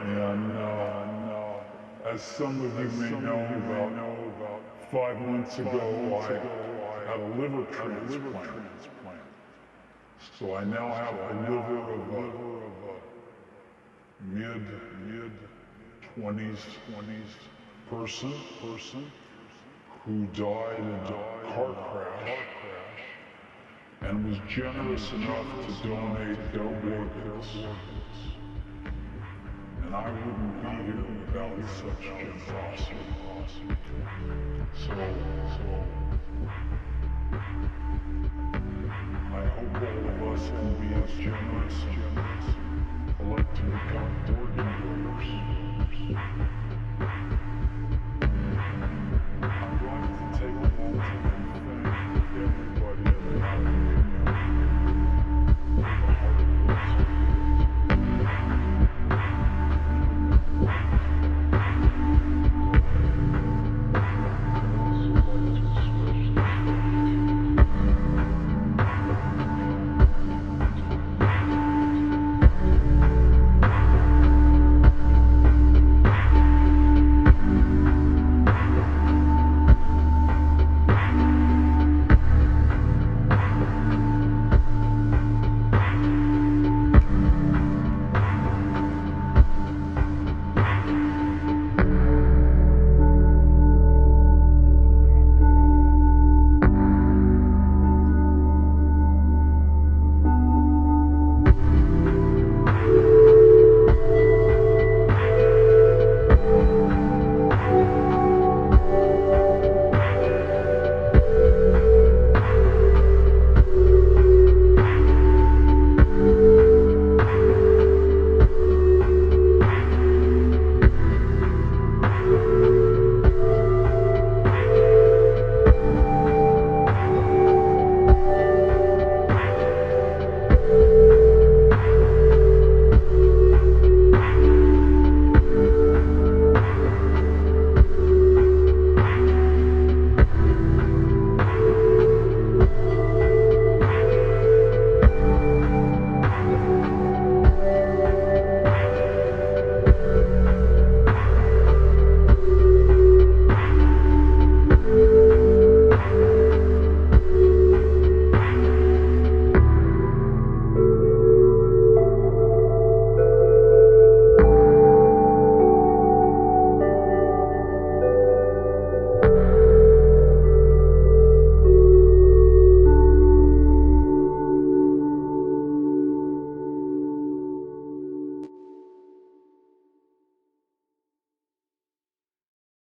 And as some of you may know, about 5 months ago, I had a liver transplant. So I now have a liver of a mid 20s person who died in a car crash and was generous enough to donate their organs. And I wouldn't be here without such generosity. So I hope all of us can be as generous. I'd like to become organ